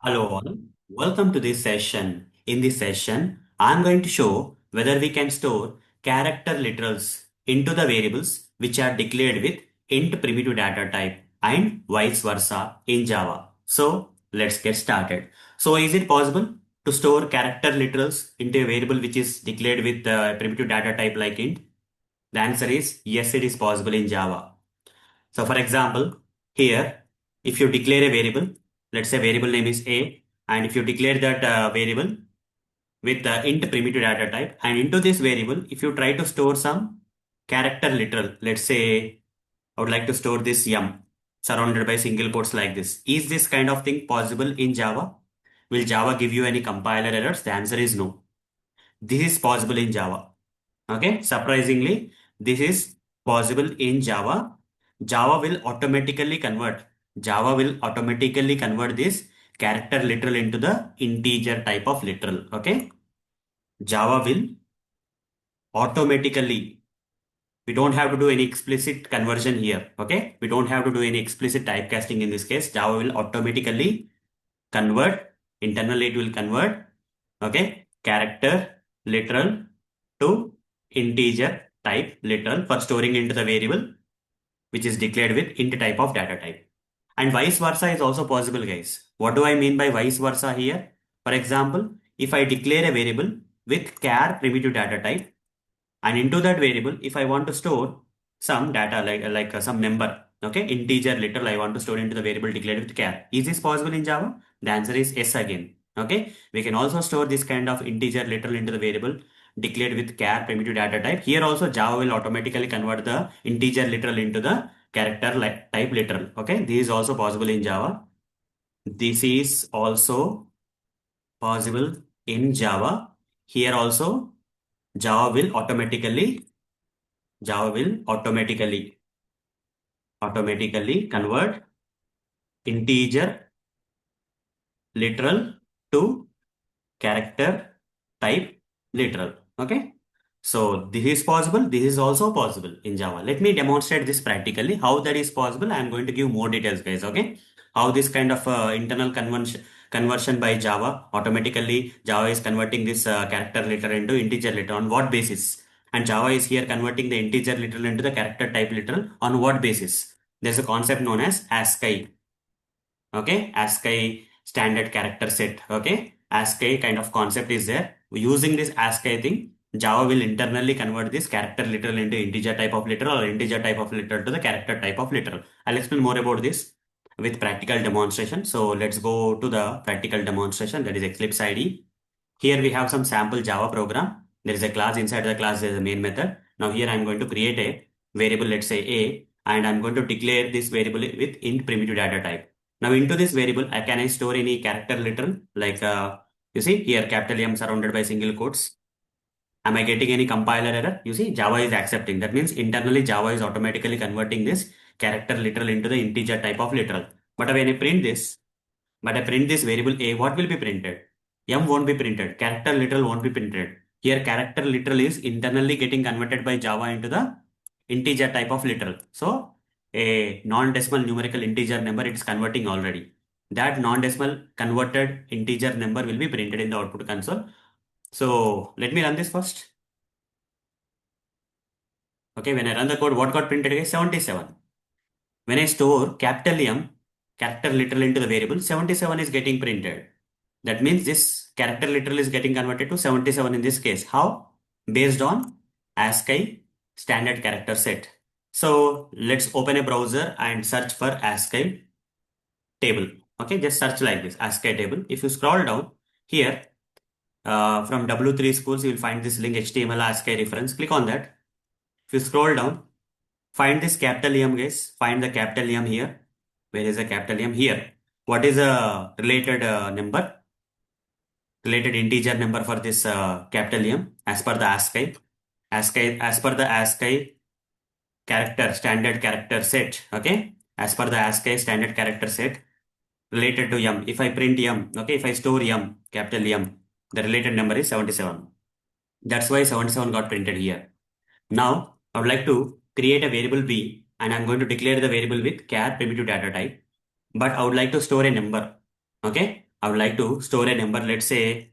Hello all, welcome to this session. In this session, I'm going to show whether we can store character literals into the variables which are declared with int primitive data type and vice versa in Java. So let's get started. So is it possible to store character literals into a variable which is declared with primitive data type like int? The answer is yes, it is possible in Java. So for example, here, if you declare a variable, let's say variable name is A, and if you declare that variable with the int primitive data type, and into this variable, if you try to store some character literal, let's say I would like to store this yum surrounded by single quotes like this. Is this kind of thing possible in Java? Will Java give you any compiler errors? The answer is no. This is possible in Java. Okay, surprisingly, this is possible in Java. Java will automatically convert. Java will automatically convert this character literal into the integer type of literal. Okay, Java will automatically. We don't have to do any explicit conversion here. Okay, we don't have to do any explicit typecasting in this case. Java will automatically convert. Internally, it will convert. Okay, character literal to integer type literal for storing into the variable which is declared with int type of data type. And vice versa is also possible, guys. What do I mean by vice versa here? For example, if I declare a variable with char primitive data type, and into that variable, if I want to store some data like some number, okay, integer literal, I want to store into the variable declared with char. Is this possible in Java? The answer is yes again. Okay, we can also store this kind of integer literal into the variable declared with char primitive data type. Here also Java will automatically convert the integer literal into the character type literal. Okay, this is also possible in Java. This is also possible in Java. Here also Java will automatically automatically convert integer literal to character type literal. Okay. So this is possible. This is also possible in Java. Let me demonstrate this practically. How that is possible. I am going to give more details, guys. Okay. How this kind of internal conversion by Java automatically Java is converting this character literal into integer literal on what basis? And Java is here converting the integer literal into the character type literal on what basis? There's a concept known as ASCII. Okay, ASCII standard character set. Okay, ASCII kind of concept is there. Using this ASCII thing, Java will internally convert this character literal into integer type of literal or integer type of literal to the character type of literal. I'll explain more about this with practical demonstration. So let's go to the practical demonstration, that is Eclipse IDE. Here we have some sample Java program. There is a class, inside the class there is a main method. Now here I'm going to create a variable, let's say A, and I'm going to declare this variable with int primitive data type. Now into this variable, can I store any character literal? Like you see here capital M surrounded by single quotes. Am I getting any compiler error? You see Java is accepting. That means internally Java is automatically converting this character literal into the integer type of literal. But when I print this variable A, what will be printed? M won't be printed. Character literal won't be printed. Here character literal is internally getting converted by Java into the integer type of literal. So a non-decimal numerical integer number it is converting already. That non-decimal converted integer number will be printed in the output console. So let me run this first. Okay, when I run the code, what got printed is 77. When I store capital M, character literal into the variable, 77 is getting printed. That means this character literal is getting converted to 77 in this case. How? Based on ASCII standard character set. So let's open a browser and search for ASCII table. Okay, just search like this, ASCII table. If you scroll down here, from W3 schools, you will find this link HTML ASCII reference. Click on that. If you scroll down, find this capital M, guys. Find the capital M here. Where is the capital M? Here. What is a related number? Related integer number for this capital M as per the ASCII. As per the ASCII character standard character set. Okay. As per the ASCII standard character set related to M. If I print M, okay, if I store M, capital M, the related number is 77. That's why 77 got printed here. Now, I would like to create a variable B and I'm going to declare the variable with char primitive data type. But I would like to store a number. Okay. I would like to store a number, let's say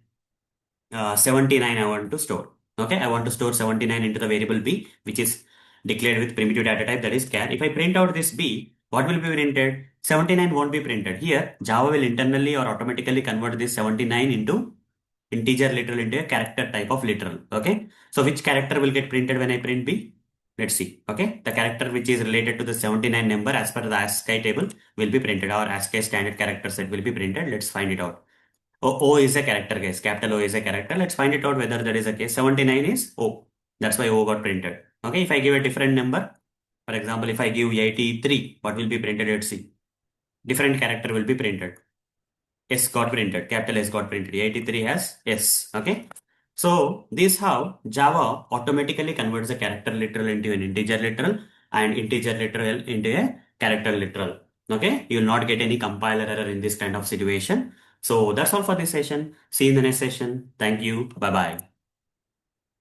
79 I want to store. Okay, I want to store 79 into the variable b, which is declared with primitive data type, that is char. If I print out this b, what will be printed? 79 won't be printed. Here, Java will internally or automatically convert this 79 into integer literal into a character type of literal. Okay, so which character will get printed when I print b? Let's see. Okay, the character which is related to the 79 number as per the ASCII table will be printed, or ASCII standard character set will be printed. Let's find it out. O is a character, guys. Capital O is a character. Let's find it out whether that is a case. 79 is O. That's why O got printed. Okay, if I give a different number, for example, if I give 83, what will be printed? Let's see. Different character will be printed. S got printed. Capital S got printed. 83 has S. Okay. So this how Java automatically converts a character literal into an integer literal and integer literal into a character literal. Okay. You will not get any compiler error in this kind of situation. So that's all for this session. See you in the next session. Thank you. Bye bye.